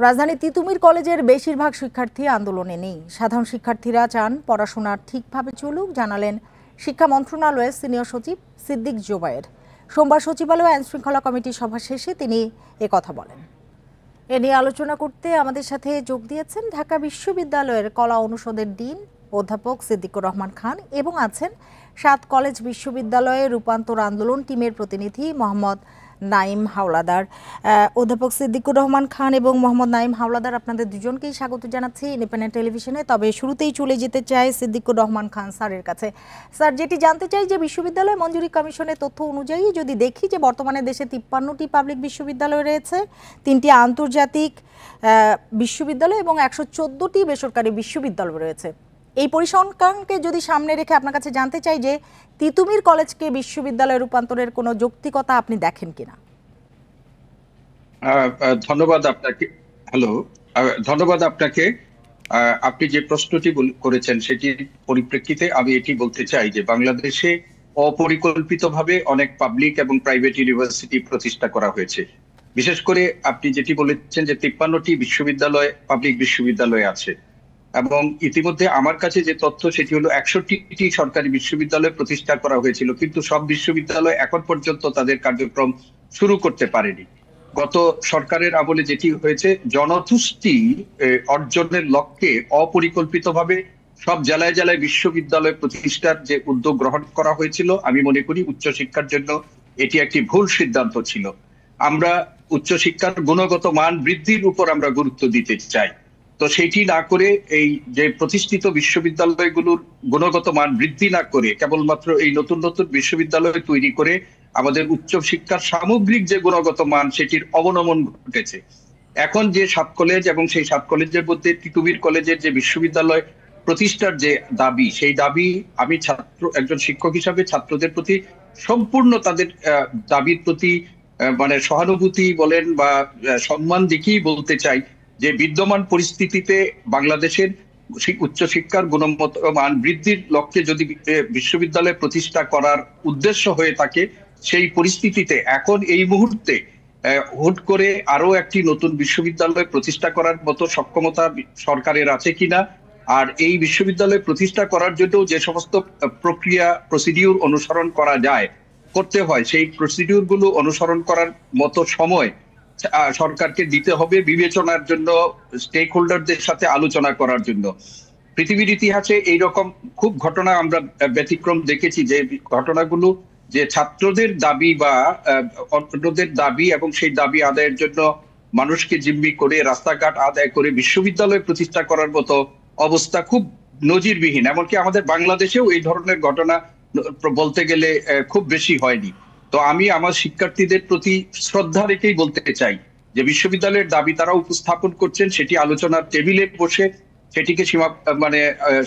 রাজধানী তিতুমির কলেজের বেশিরভাগ শিক্ষার্থী আন্দোলনে নেই। সাধারণ শিক্ষার্থীরা চান পড়াশোনা ঠিকভাবে চলুক, জানালেন শিক্ষা মন্ত্রণালয়ের সিনিয়র সচিব সিদ্দিক জোবায়ের। সোমবার সচিবালয় আইন শৃঙ্খলা কমিটির সভা শেষে তিনি একথা বলেন। এ নিয়ে আলোচনা করতে আমাদের সাথে যোগ দিয়েছেন ঢাকা বিশ্ববিদ্যালয়ের কলা অনুষদের ডিন অধ্যাপক সিদ্দিকুর রহমান খান এবং আছেন ৭ কলেজ বিশ্ববিদ্যালয়ের রূপান্তর আন্দোলন টিমের প্রতিনিধি মোহাম্মদ নাঈম হাওলাদার। অধ্যাপক সিদ্দিকুর রহমান খান এবং মোহাম্মদ নাঈম হাওলাদার, আপনাদের দুজনকেই স্বাগত জানাচ্ছি ইন্ডিপেন্ডেন্ট টেলিভিশনে। তবে শুরুতেই চলে যেতে চাই সিদ্দিকুর রহমান খান স্যারের কাছে। স্যার, যেটি জানতে চাই যে বিশ্ববিদ্যালয় মঞ্জুরি কমিশনের তথ্য অনুযায়ী যদি দেখি যে বর্তমানে দেশে ৫৩টি পাবলিক বিশ্ববিদ্যালয় রয়েছে, ৩টি আন্তর্জাতিক বিশ্ববিদ্যালয় এবং ১১৪টি বেসরকারি বিশ্ববিদ্যালয় রয়েছে। এই পরিসংখ্যানকে যদি সামনে রেখে আপনার কাছে জানতে চাই যে তিতুমির কলেজকে বিশ্ববিদ্যালয়ে রূপান্তরের কোনো যৌক্তিকতা আপনি দেখেন কিনা। ধন্যবাদ আপনাকে। ধন্যবাদ আপনাকে। আপনি যে প্রশ্নটি করেছেন সেটির পরিপ্রেক্ষিতে আমি এটি বলতে চাই যে বাংলাদেশে অপরিকল্পিতভাবে অনেক পাবলিক এবং প্রাইভেট ইউনিভার্সিটি প্রতিষ্ঠা করা হয়েছে। বিশেষ করে আপনি যেটি বলেছেন যে ৫৩টি বিশ্ববিদ্যালয় পাবলিক বিশ্ববিদ্যালয় আছে, এবং ইতিমধ্যে আমার কাছে যে তথ্য সেটি হলো ৬১টি সরকারি বিশ্ববিদ্যালয় প্রতিষ্ঠা করা হয়েছিল, কিন্তু সব বিশ্ববিদ্যালয় এখন পর্যন্ত তাদের কার্যক্রম শুরু করতে পারেনি। গত সরকারের আমলে যেটি হয়েছে, জনতুষ্টি অর্জনের লক্ষ্যে অপরিকল্পিতভাবে সব জেলায় জেলায় বিশ্ববিদ্যালয় প্রতিষ্ঠার যে উদ্যোগ গ্রহণ করা হয়েছিল, আমি মনে করি উচ্চশিক্ষার জন্য এটি একটি ভুল সিদ্ধান্ত ছিল। আমরা উচ্চশিক্ষার গুণগত মান বৃদ্ধির উপর আমরা গুরুত্ব দিতে চাই। তো সেটি না করে এই যে প্রতিষ্ঠিত বিশ্ববিদ্যালয়গুলোর গুণগত মান বৃদ্ধি না করে কেবলমাত্র এই নতুন নতুন বিশ্ববিদ্যালয় তৈরি করে আমাদের উচ্চশিক্ষার সামগ্রিক যে গুণগত মান সেটির অবনমন ঘটেছে। এখন যে ৭ কলেজ এবং সেই ৭ কলেজের মধ্যে তিতুমির কলেজের যে বিশ্ববিদ্যালয় প্রতিষ্ঠার যে দাবি, সেই দাবি আমি একজন শিক্ষক হিসাবে ছাত্রদের প্রতি সম্পূর্ণ তাদের দাবির প্রতি মানে সহানুভূতি বলেন বা সম্মান দেখিয়ে বলতে চাই যে বিদ্যমান পরিস্থিতিতে বাংলাদেশের উচ্চশিক্ষার গুণগত মান বৃদ্ধির লক্ষ্যে যদি বিশ্ববিদ্যালয় প্রতিষ্ঠা করার উদ্দেশ্য হয়ে থাকে, সেই পরিস্থিতিতে এখন এই মুহূর্তে হুট করে আরো একটি নতুন বিশ্ববিদ্যালয় প্রতিষ্ঠা করার মতো সক্ষমতা সরকারের আছে কিনা, আর এই বিশ্ববিদ্যালয় প্রতিষ্ঠা করার জন্য যে সমস্ত প্রক্রিয়া প্রসিডিউর অনুসরণ করা যায় করতে হয়, সেই প্রসিডিউর গুলো অনুসরণ করার মতো সময় সরকারকে দিতে হবে বিবেচনার জন্য, স্টেক হোল্ডারদের সাথে আলোচনা করার জন্য। পৃথিবীর ইতিহাসে এইরকম খুব ঘটনা আমরা ব্যতিক্রম দেখেছি, যে ঘটনাগুলো যে ছাত্রদের দাবি বা অন্যদের দাবি এবং সেই দাবি আদায়ের জন্য মানুষকে জিম্মি করে রাস্তাঘাট আদায় করে বিশ্ববিদ্যালয় প্রতিষ্ঠা করার মতো অবস্থা খুব নজিরবিহীন। এমনকি আমাদের বাংলাদেশেও এই ধরনের ঘটনা বলতে গেলে খুব বেশি হয়নি। তো আমি আমার শিক্ষার্থীদের প্রতি শ্রদ্ধা রেখেই বলতে চাই যে বিশ্ববিদ্যালয়ের দাবি তারা উপস্থাপন করছেন, সেটি আলোচনার টেবিলে বসে সেটিকে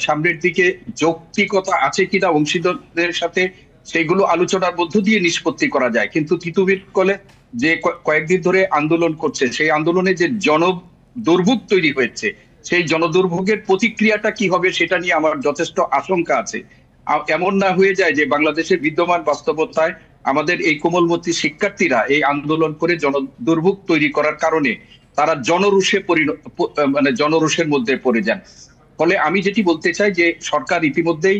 সামনের দিকে যৌক্তিকতা আছে কিনা অংশীদারদের সাথে সেইগুলো আলোচনার মধ্য দিয়ে নিষ্পত্তি করা যায়। কিন্তু তিতুমির কলেজ যে কয়েকদিন ধরে আন্দোলন করছে, সেই আন্দোলনে যে জনদুর্ভোগ তৈরি হয়েছে, সেই জনদুর্ভোগের প্রতিক্রিয়াটা কি হবে সেটা নিয়ে আমার যথেষ্ট আশঙ্কা আছে। এমন না হয়ে যায় যে বাংলাদেশের বিদ্যমান বাস্তবতায় আমাদের এই কোমলমতি শিক্ষার্থীরা এই আন্দোলন করে জনদুর্ভোগ তৈরি করার কারণে তারা জনরোষের মধ্যে পড়ে যান। ফলে আমি যেটি বলতে চাই যে সরকার ইতিমধ্যেই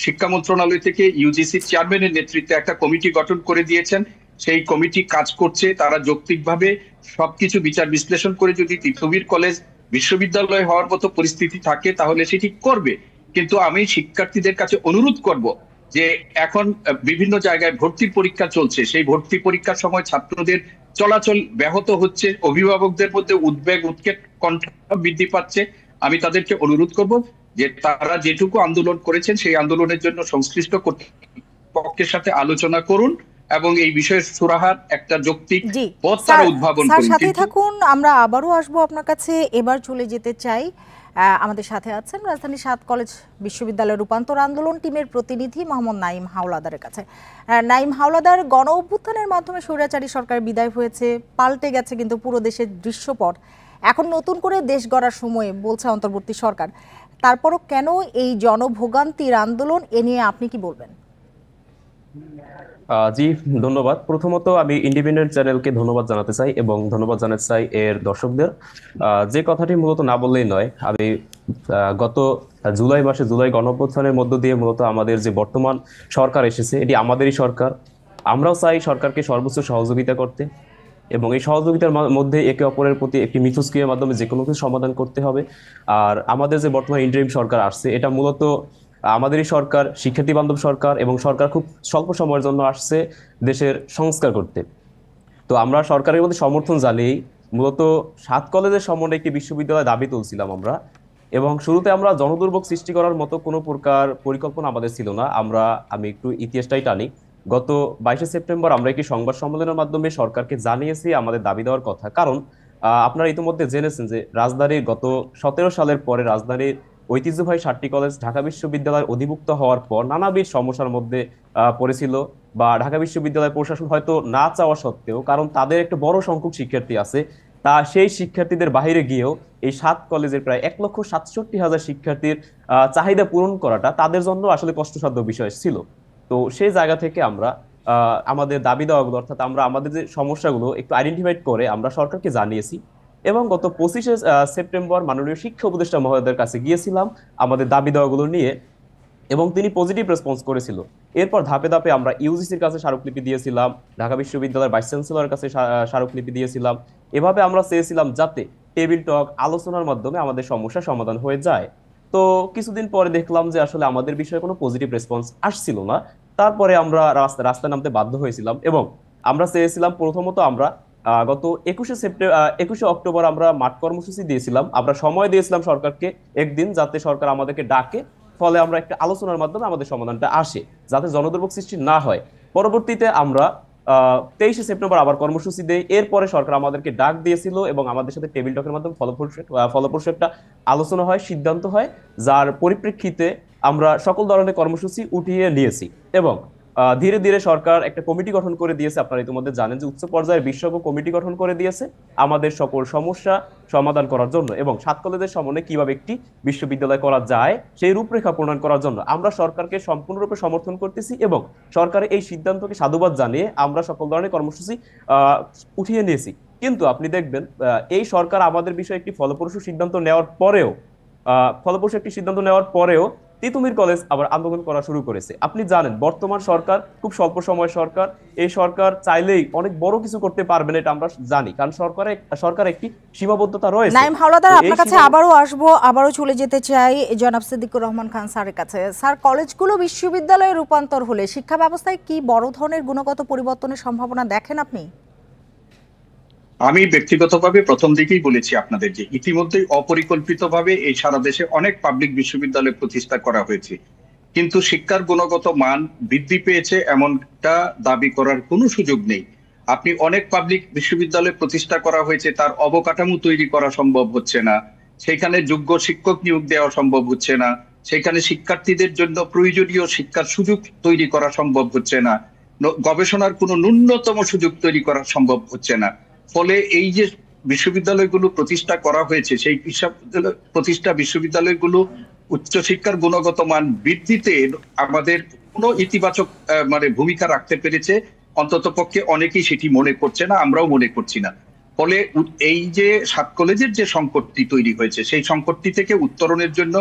শিক্ষা মন্ত্রণালয় থেকে ইউজিসি চেয়ারম্যানের নেতৃত্বে একটা কমিটি গঠন করে দিয়েছেন। সেই কমিটি কাজ করছে, তারা যৌক্তিকভাবে সবকিছু বিচার বিশ্লেষণ করে যদি তিতুমির কলেজ বিশ্ববিদ্যালয় হওয়ার মতো পরিস্থিতি থাকে তাহলে সেটি করবে। কিন্তু আমি শিক্ষার্থীদের কাছে অনুরোধ করব যে এখন বিভিন্ন জায়গায় ভর্তির পরীক্ষা চলছে, সেই ভর্তি পরীক্ষার সময় ছাত্রদের চলাচল ব্যাহত হচ্ছে, অভিভাবকদের মধ্যে উদ্বেগ উৎকেট কণ্ঠা বৃদ্ধি পাচ্ছে। আমি তাদেরকে অনুরোধ করব যে তারা যেটুকু আন্দোলন করেছেন সেই আন্দোলনের জন্য সংশ্লিষ্ট কর্তৃপক্ষের সাথে আলোচনা করুন এবং এই বিষয়ে সুরাহার একটা যৌক্তিক পথ তারা উদ্ভাবন করুন। সাথে থাকুন, আমরা আবারও আসবো আপনার কাছে। এবার চলে যেতে চাই, আমাদের সাথে আছেন রাজধানী ৭ কলেজ বিশ্ববিদ্যালয় রূপান্তর আন্দোলন টিমের প্রতিনিধি মোহাম্মদ নাঈম হাওলাদারের কাছে। নাঈম হাওলাদার, গণ অভ্যুত্থানের মাধ্যমে স্বৈরাচারী সরকার বিদায় হয়েছে, পাল্টে গেছে কিন্তু পুরো দেশের দৃশ্যপট। এখন নতুন করে দেশ গড়ার সময় বলছে অন্তর্বর্তী সরকার। তারপরও কেন এই জনভোগান্তির আন্দোলন, এ নিয়ে আপনি কি বলবেন? জি, ধন্যবাদ। প্রথমত আমি ইন্ডিপেন্ডেন্ট চ্যানেলকে ধন্যবাদ জানাতে চাই এবং ধন্যবাদ জানাতে চাই এর দর্শকদের। যে কথাটি মূলত না বললেই নয়, আমি গত জুলাই মাসে জুলাই গণঅভ্যুত্থানের মধ্য দিয়ে মূলত আমাদের যে বর্তমান সরকার এসেছে এটি আমাদেরই সরকার। আমরাও চাই সরকারকে সর্বোচ্চ সহযোগিতা করতে এবং এই সহযোগিতার মধ্যে একে অপরের প্রতি একটি মিথস্ক্রিয়ার মাধ্যমে যে কোনো কিছু সমাধান করতে হবে। আর আমাদের যে বর্তমান ইন্টারিম সরকার আসছে এটা মূলত আমাদেরই সরকার, শিক্ষার্থী বান্ধব সরকার, এবং সরকার খুব স্বল্প সময়ের জন্য আসছে দেশের সংস্কার করতে। তো আমরা সরকারের মধ্যে সমর্থন জানিয়েই মূলত 7 কলেজের সমন্বয়ে একটি বিশ্ববিদ্যালয় দাবি তুলছিলাম আমরা। এবং শুরুতে আমরা জনদুর্ভোগ সৃষ্টি করার মতো কোনো প্রকার পরিকল্পনা আমাদের ছিল না। আমি একটু ইতিহাসটাই টানি। গত 22শে সেপ্টেম্বর আমরা একটি সংবাদ সম্মেলনের মাধ্যমে সরকারকে জানিয়েছি আমাদের দাবি দেওয়ার কথা। কারণ আপনারা ইতিমধ্যে জেনেছেন যে রাজধানীর গত 17 সালের পরে রাজধানীর ঐতিহ্যবাহী 7টি কলেজ ঢাকা বিশ্ববিদ্যালয়ের অধিভুক্ত হওয়ার পর নানাবিধ সমস্যার মধ্যে পড়েছিল। বা ঢাকা বিশ্ববিদ্যালয় প্রশাসন হয়তো না চাওয়া সত্ত্বেও, কারণ তাদের একটা বড় সংখ্যক শিক্ষার্থী আছে, তা সেই শিক্ষার্থীদের বাইরে গিয়েও এই 7 কলেজের প্রায় 1,67,000 শিক্ষার্থীর চাহিদা পূরণ করাটা তাদের জন্য আসলে কষ্টসাধ্য বিষয় ছিল। তো সেই জায়গা থেকে আমরা আমাদের দাবি দেওয়াগুলো, অর্থাৎ আমরা আমাদের যে সমস্যাগুলো একটু আইডেন্টিফাইড করে আমরা সরকারকে জানিয়েছি। এবং গত 25শে সেপ্টেম্বর মাননীয় শিক্ষা উপদেষ্টা মহোদয়ের কাছে গিয়েছিলাম আমাদের দাবি দেওয়াগুলো নিয়ে, এবং তিনি পজিটিভ রেসপন্স করেছিল। এরপর ধাপে ধাপে আমরা ইউজিসির কাছে স্মারকলিপি দিয়েছিলাম, ঢাকা বিশ্ববিদ্যালয়ের ভাইস চ্যান্সেলরের কাছে স্মারকলিপি দিয়েছিলাম। এভাবে আমরা চেয়েছিলাম যাতে টেবিল টক আলোচনার মাধ্যমে আমাদের সমস্যার সমাধান হয়ে যায়। তো কিছুদিন পরে দেখলাম যে আসলে আমাদের বিষয়ে কোনো পজিটিভ রেসপন্স আসছিল না। তারপরে আমরা রাস্তায় নামতে বাধ্য হয়েছিলাম এবং আমরা চেয়েছিলাম, প্রথমত আমরা গত 21শে অক্টোবর আমরা মাঠ কর্মসূচি দিয়েছিলাম। আমরা সময় দিয়েছিলাম সরকারকে একদিন, যাতে সরকার আমাদেরকে ডাকে, ফলে আমরা একটা আলোচনার মাধ্যমে আমাদের সমাধানটা আসে, যাতে জনদুর্ভোগ সৃষ্টি না হয়। পরবর্তীতে আমরা 23শে সেপ্টেম্বর আবার কর্মসূচি দেই। এরপরে সরকার আমাদেরকে ডাক দিয়েছিল এবং আমাদের সাথে টেবিল টকের মাধ্যমে ফলপ্রসূ একটা আলোচনা হয়, সিদ্ধান্ত হয়, যার পরিপ্রেক্ষিতে আমরা সকল ধরনের কর্মসূচি উঠিয়ে নিয়েছি। এবং ধীরে ধীরে সরকার একটা কমিটি গঠন করে দিয়েছে। আপনারা ইতিমধ্যে জানেন যে উচ্চ পর্যায়ের বিশেষজ্ঞ কমিটি গঠন করে দিয়েছে আমাদের সকল সমস্যা সমাধান করার জন্য, এবং 7 কলেজের সমন্বয়ে কিভাবে একটি বিশ্ববিদ্যালয় করা যায় সেই রূপরেখা প্রণয়ন করার জন্য আমরা সরকারকে সম্পূর্ণরূপে সমর্থন করতেছি। এবং সরকারের এই সিদ্ধান্তকে সাধুবাদ জানিয়ে আমরা সকল ধরনের কর্মসূচি উঠিয়ে নিয়েছি। কিন্তু আপনি দেখবেন এই সরকার আমাদের বিষয়ে একটি ফলপ্রসূ একটি সিদ্ধান্ত নেওয়ার পরেও তিতুমির কলেজ আবার আন্দোলন করা শুরু করেছে। আপনি জানেন বর্তমান সরকার খুব স্বল্প সময় সরকার, এই সরকার চাইলেই অনেক বড় কিছু করতে পারবে না, এটা আমরা জানি, কারণ সরকার একটি সীমাবদ্ধতা রয়েছে। নাইম হাওলাদার, আপনার কাছে আবারও আসবো, আবারও চলে যেতে চাই জনাব সিদ্দিকুর রহমান খান স্যারের কাছে। স্যার, কলেজগুলো বিশ্ববিদ্যালয়ে রূপান্তর হলে শিক্ষা ব্যবস্থায় কি বড় ধরনের গুণগত পরিবর্তনের সম্ভাবনা দেখেন আপনি? আমি ব্যক্তিগতভাবে প্রথম দিকেই বলেছি আপনাদের যে ইতিমধ্যেই অপরিকল্পিতভাবে এই সারা দেশে অনেক পাবলিক বিশ্ববিদ্যালয় প্রতিষ্ঠা করা হয়েছে, কিন্তু শিক্ষার গুণগত মান বৃদ্ধি পেয়েছে এমনটা দাবি করার কোনো সুযোগ নেই। আপনি অনেক পাবলিক বিশ্ববিদ্যালয় প্রতিষ্ঠা করা হয়েছে, তার অবকাঠামো তৈরি করা সম্ভব হচ্ছে না, সেখানে যোগ্য শিক্ষক নিয়োগ দেওয়া সম্ভব হচ্ছে না, সেখানে শিক্ষার্থীদের জন্য প্রয়োজনীয় শিক্ষার সুযোগ তৈরি করা সম্ভব হচ্ছে না, গবেষণার কোনো ন্যূনতম সুযোগ তৈরি করা সম্ভব হচ্ছে না। ফলে এই যে বিশ্ববিদ্যালয়গুলো প্রতিষ্ঠা করা হয়েছে, সেই বিশ্ববিদ্যালয়গুলো উচ্চশিক্ষার গুণগত মান বৃদ্ধিতে আমাদের কোনো ইতিবাচক ভূমিকা রাখতে পেরেছে অন্তত পক্ষে অনেকেই সেটি মনে করছে না, আমরাও মনে করছি না। ফলে এই যে 7 কলেজের যে সংকটটি তৈরি হয়েছে, সেই সংকটটি থেকে উত্তরণের জন্য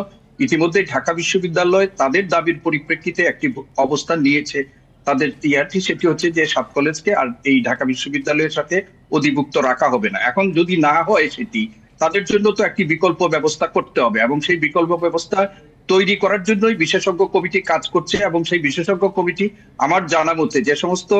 ইতিমধ্যে ঢাকা বিশ্ববিদ্যালয় তাদের দাবির পরিপ্রেক্ষিতে একটি অবস্থান নিয়েছে। তাদের ইয়ারটি সেটি হচ্ছে যে 7 কলেজকে আর এই ঢাকা বিশ্ববিদ্যালয়ের সাথে অধিভুক্ত রাখা হবে না। এখন যদি না হয় সেটি, তাদের জন্য তো একটি বিকল্প ব্যবস্থা করতে হবে, এবং সেই বিকল্প ব্যবস্থা তৈরি করার জন্যই বিশেষজ্ঞ কমিটি কাজ করছে। এবং সেই বিশেষজ্ঞ কমিটি আমার জানা মতে যে সমস্ত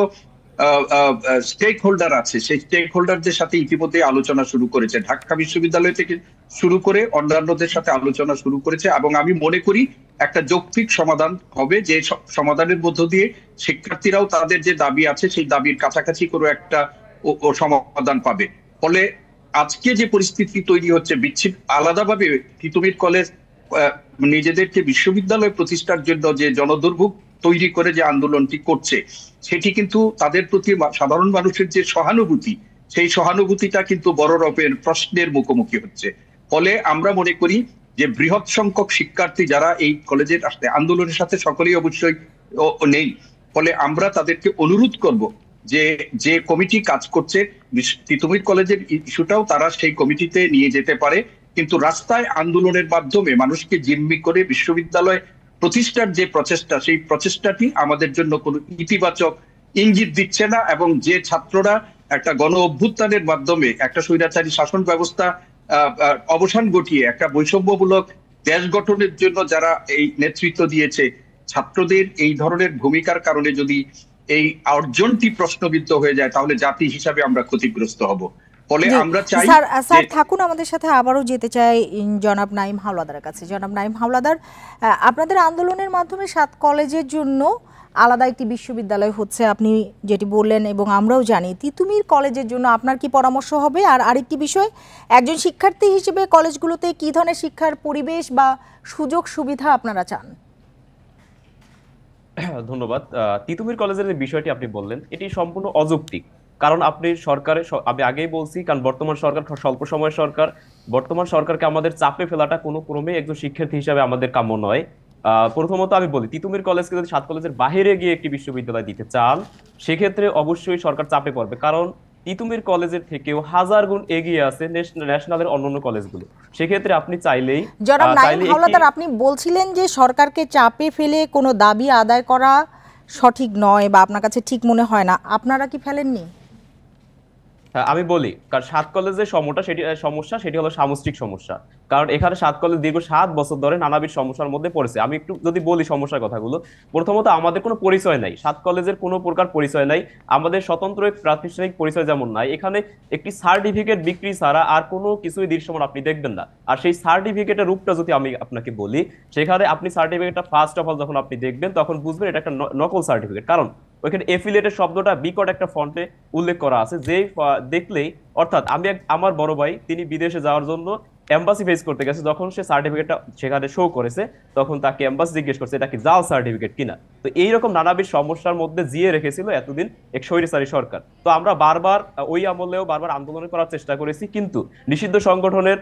স্টেক হোল্ডার আছে, সেই স্টেক হোল্ডারদের সাথে ইতিমধ্যে আলোচনা শুরু করেছে, ঢাকা বিশ্ববিদ্যালয় থেকে শুরু করে অন্যান্যদের সাথে আলোচনা শুরু করেছে। এবং আমি মনে করি একটা যৌক্তিক সমাধান হবে, যে সমাধানের মধ্য দিয়ে শিক্ষার্থীরাও তাদের যে দাবি আছে সেই দাবির কাছাকাছি করে একটা সমাধান পাবে। ফলে আজকে যে পরিস্থিতি তৈরি হচ্ছে বিচ্ছিন্ন আলাদাভাবে তিতুমির কলেজ নিজেদেরকে বিশ্ববিদ্যালয় প্রতিষ্ঠার জন্য যে জনদুর্ভোগ তৈরি করে যে আন্দোলনটি করছে, সেটি কিন্তু তাদের প্রতি সাধারণ মানুষের যে সহানুভূতি, সেই সহানুভূতিটা কিন্তু বড় রকমের প্রশ্নের মুখোমুখি হচ্ছে। ফলে আমরা মনে করি যে বৃহৎ সংখ্যক শিক্ষার্থী যারা এই কলেজের আন্দোলনের সাথে সকলেই অবশ্যই নেই, ফলে আমরা তাদেরকে অনুরোধ করব যে যে কমিটি কাজ করছে তিতুমির কলেজের ইস্যুটাও তারা সেই কমিটিতে নিয়ে যেতে পারে, কিন্তু রাস্তায় আন্দোলনের মাধ্যমে মানুষকে জিম্মি করে বিশ্ববিদ্যালয় প্রতিষ্ঠার যে প্রচেষ্টা, সেই প্রচেষ্টাটি আমাদের জন্য কোনো ইতিবাচক ইঙ্গিত দিচ্ছে না। এবং যে ছাত্ররা একটা গণ অভ্যুত্থানের মাধ্যমে একটা স্বৈরাচারী শাসন ব্যবস্থা অবসান ঘটিয়ে একটা বৈষম্যমূলক দেশ গঠনের জন্য যারা এই নেতৃত্ব দিয়েছে, ছাত্রদের এই ধরনের ভূমিকার কারণে যদি এই অর্জনটি প্রশ্নবিদ্ধ হয়ে যায় তাহলে জাতি হিসাবে আমরা ক্ষতিগ্রস্ত হব। ফলে আমরা চাই স্যার থাকুন আমাদের সাথে, আবারও যেতে চাই জনাব নাঈম হাওলাদারের কাছে। জনাব নাঈম হাওলাদার, আপনাদের আন্দোলনের মাধ্যমে 7 কলেজের জন্য আলাদা একটি বিশ্ববিদ্যালয় হচ্ছে, আপনি যেটি বললেন এবং আমরাও জানি। তিতুমির কলেজের জন্য আপনার কি পরামর্শ হবে? আর আরেকটি বিষয়, একজন শিক্ষার্থী হিসেবে কলেজগুলোতে কি ধরনের শিক্ষার পরিবেশ বা সুযোগ সুবিধা আপনারা চান? ধন্যবাদ। তিতুমির কলেজের যে বিষয়টি আপনি বললেন এটি সম্পূর্ণ অযৌক্তিক। কারণ আপনি আমি আগেই বলছি, কারণ বর্তমান সরকার স্বল্প সময়ের সরকার, বর্তমান সরকারকে আমাদের চাপে ফেলাটা কোনো ক্রমে একজন শিক্ষার্থী হিসাবে আমাদের কাম্য নয়। প্রথমত আমি বলি, তিতুমির কলেজকে যদি 7 কলেজের বাইরে গিয়ে একটি বিশ্ববিদ্যালয় দিতে চান সেক্ষেত্রে অবশ্যই সরকার চাপে পড়বে, কারণ তিতুমির কলেজের থেকেও 1000 গুণ এগিয়ে আছে ন্যাশনালের অন্যান্য কলেজগুলো। সেক্ষেত্রে আপনি চাইলেই জনাব নাঈম হাওলাদার, আপনি বলছিলেন যে সরকারকে চাপে ফেলে কোনো দাবি আদায় করা সঠিক নয় বা আপনার কাছে ঠিক মনে হয় না, আপনারা কি ফেলেননি? আমি বলি, কারণ 7 কলেজের সমস্যা সেটি হলো সামষ্টিক সমস্যা। কারণ এখানে 7 কলেজ দীর্ঘ 7 বছর ধরে নানাবিধ সমস্যার মধ্যে পড়েছে। আমি একটু যদি বলি সমস্যার কথাগুলো, প্রথমত আমাদের কোনো পরিচয় নাই, 7 কলেজের কোনো প্রকার পরিচয় নাই, আমাদের স্বতন্ত্র প্রাতিষ্ঠানিক পরিচয় যেমন নাই, এখানে একটি সার্টিফিকেট বিক্রি ছাড়া আর কোনো কিছুই দৃশ্যমান আপনি দেখবেন না। আর সেই সার্টিফিকেটের রূপটা যদি আমি আপনাকে বলি, সেখানে আপনি সার্টিফিকেটটা ফার্স্ট অফ অল যখন আপনি দেখবেন তখন বুঝবেন এটা একটা নকল সার্টিফিকেট। কারণ ওইখানে এফিলিয়েটেড শব্দটা বিকট একটা ফন্টে উল্লেখ করা আছে, যে দেখলেই, অর্থাৎ আমার বড় ভাই তিনি বিদেশে যাওয়ার জন্য এম্বাসি ফেস করতে গেছে, যখন সে সার্টিফিকেটটা সেখানে শো করেছে তখন তাকে এম্বাসি জিজ্ঞেস করছে এটা কি জাল সার্টিফিকেট কিনা। তো এইরকম নানাবিধ সমস্যার মধ্যে জিয়ে রেখেছিল এতদিন এক স্বৈরাচারী সরকার। তো আমরা বারবার ওই আমলেও বারবার আন্দোলন করার চেষ্টা করেছি, কিন্তু নিষিদ্ধ সংগঠনের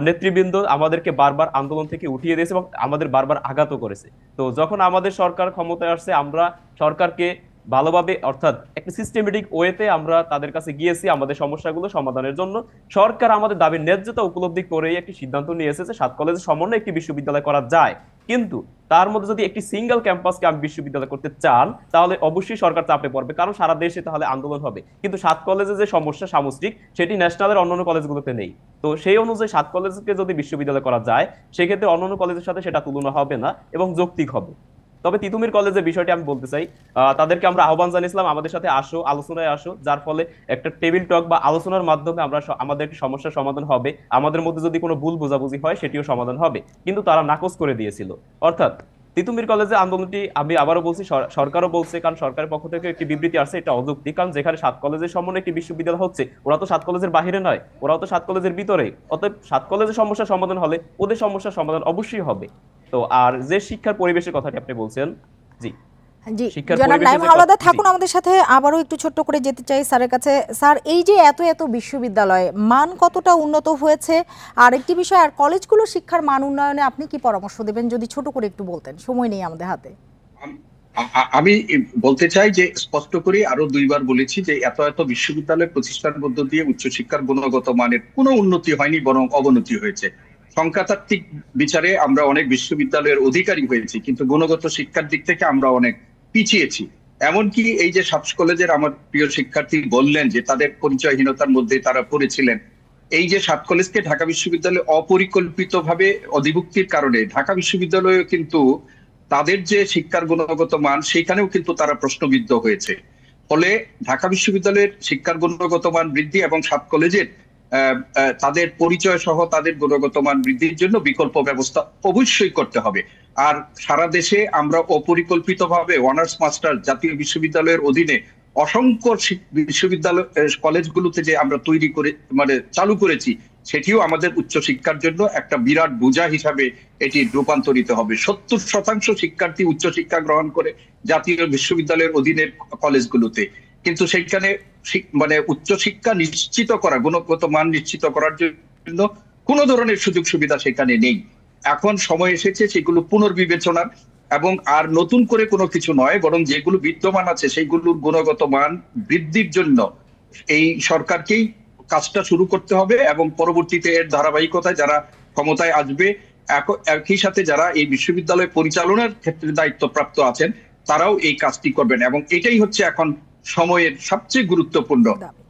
নেতৃবৃন্দ আমাদেরকে বারবার আন্দোলন থেকে উঠিয়ে দিয়েছে এবং আমাদের বারবার আঘাতও করেছে। তো যখন আমাদের সরকার ক্ষমতায় আসছে, আমরা সরকারকে ভালোভাবে, অর্থাৎ একটা সিস্টেমেটিক ওয়েতে আমরা তাদের কাছে গিয়েছি আমাদের সমস্যাগুলো সমাধানের জন্য। সরকার আমাদের দাবির ন্যায্যতা উপলব্ধি করেই একটি সিদ্ধান্ত নিয়ে এসেছে 7 কলেজের সমন্বয়ে একটি বিশ্ববিদ্যালয় করা যায়। কিন্তু তার মধ্যে যদি একটি সিঙ্গেল ক্যাম্পাসকে আমি বিশ্ববিদ্যালয় করতে চান তাহলে অবশ্যই সরকার চাপে পড়বে, কারণ সারা দেশে তাহলে আন্দোলন হবে। কিন্তু 7 কলেজে যে সমস্যা সামষ্টিক সেটি ন্যাশনালের অন্যান্য কলেজগুলোতে নেই। তো সেই অনুযায়ী 7 কলেজকে যদি বিশ্ববিদ্যালয় করা যায় সেক্ষেত্রে অন্যান্য কলেজের সাথে সেটা তুলনা হবে না এবং যৌক্তিক হবে। তবে তিতুমির কলেজের বিষয়টি আমি বলতে চাই, তাদেরকে আমরা আহ্বান জানিয়েছিলাম আমাদের সাথে আসো, আলোচনায় আসো, যার ফলে একটা টেবিল টক বা আলোচনার মাধ্যমে আমরা আমাদের একটি সমস্যার সমাধান হবে, আমাদের মধ্যে যদি কোনো ভুল বোঝাবুঝি হয় সেটিও সমাধান হবে। কিন্তু তারা নাকচ করে দিয়েছিল। অর্থাৎ তিতুমির কলেজে আন্দোলনটি, আমি আবারও বলছি, সরকারও বলছে, কারণ সরকারের পক্ষ থেকে একটি বিবৃতি আসছে, এটা অযৌক্তিক। কারণ যেখানে 7 কলেজের সমন্বয়ে একটি বিশ্ববিদ্যালয় হচ্ছে, ওরা তো 7 কলেজের বাহিরে নয়, ওরাও তো 7 কলেজের ভিতরে। অতএব 7 কলেজের সমস্যার সমাধান হলে ওদের সমস্যার সমাধান অবশ্যই হবে। তো আর যে শিক্ষার পরিবেশের কথাটি আপনি বলছেন, জি জি জনাব নাঈম হাওলাদার থাকুন আমাদের সাথে, আবারও একটু ছোট্ট করে যেতে চাই স্যারের কাছে। স্যার, এই যে এত বিশ্ববিদ্যালয়, মান কতটা উন্নত হয়েছে? আর একটি বিষয়, আর কলেজগুলো শিক্ষার মান উন্নয়নে আপনি কি পরামর্শ দেবেন যদি ছোট করে একটু বলতেন, সময় নেই আমাদের হাতে। আমি বলতে চাই যে স্পষ্ট করে আরো 2 বার বলেছি যে এত বিশ্ববিদ্যালয় প্রতিষ্ঠার মধ্য দিয়ে উচ্চশিক্ষার গুণগত মানের কোনো উন্নতি হয়নি, বরং অবনতি হয়েছে। সংখ্যাতাত্ত্বিক বিচারে আমরা অনেক বিশ্ববিদ্যালয়ের অধিকারী হয়েছি, কিন্তু গুণগত শিক্ষার দিক থেকে আমরা অনেক পিছিয়েছি। এমনকি এই যে 7 কলেজের আমার প্রিয় শিক্ষার্থী বললেন যে তাদের পরিচয়হীনতার মধ্যে তারা পড়েছিলেন, এই যে 7 কলেজকে ঢাকা বিশ্ববিদ্যালয়ে অপরিকল্পিতভাবে অধিভুক্তির কারণে ঢাকা বিশ্ববিদ্যালয়েও কিন্তু তাদের যে শিক্ষার গুণগত মান সেখানেও কিন্তু তারা প্রশ্নবিদ্ধ হয়েছে। ফলে ঢাকা বিশ্ববিদ্যালয়ের শিক্ষার গুণগত মান বৃদ্ধি এবং 7 কলেজের তাদের পরিচয় সহ তাদের গুণগত মান বৃদ্ধির জন্য বিকল্প ব্যবস্থা অবশ্যই করতে হবে। আর সারা দেশে আমরা অপরিকল্পিতভাবে অনার্স মাস্টার জাতীয় বিশ্ববিদ্যালয়ের অধীনে অসংখ্য বিশ্ববিদ্যালয় কলেজগুলোতে যে আমরা তৈরি করে চালু করেছি, সেটিও আমাদের উচ্চশিক্ষার জন্য একটা বিরাট বোঝা হিসাবে এটি রূপান্তরিত হবে। 70% শিক্ষার্থী উচ্চশিক্ষা গ্রহণ করে জাতীয় বিশ্ববিদ্যালয়ের অধীনের কলেজগুলোতে, কিন্তু সেখানে উচ্চশিক্ষা নিশ্চিত করা, গুণগত মান নিশ্চিত করার জন্য কোনো ধরনের সুযোগ সুবিধা সেখানে নেই। এখন সময় এসেছে সেগুলো পুনর্বিবেচনার। এবং আর নতুন করে কোনো কিছু নয়, বরং যেগুলো বিদ্যমান আছে সেইগুলোর গুণগত মান বৃদ্ধির জন্য এই সরকারকেই কাজটা শুরু করতে হবে এবং পরবর্তীতে এর ধারাবাহিকতায় যারা ক্ষমতায় আসবে, একই সাথে যারা এই বিশ্ববিদ্যালয় পরিচালনার ক্ষেত্রে দায়িত্বপ্রাপ্ত আছেন তারাও এই কাজটি করবেন। এবং এটাই হচ্ছে এখন সময়ের সবচেয়ে গুরুত্বপূর্ণ।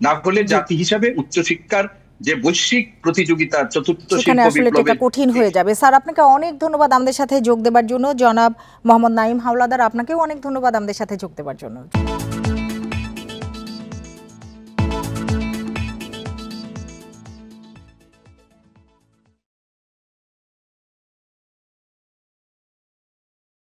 না হলে জাতি হিসাবে উচ্চশিক্ষার যে বৈশ্বিক প্রতিযোগিতা, চতুর্থ সেখানে শিল্প আসলে এটা বিপ্লবের কঠিন হয়ে যাবে। স্যার, আপনাকে অনেক ধন্যবাদ আমাদের সাথে যোগ দেবার জন্য। জনাব মোহাম্মদ নাঈম হাওলাদার, আপনাকেও অনেক ধন্যবাদ আমাদের সাথে যোগ দেবার জন্য।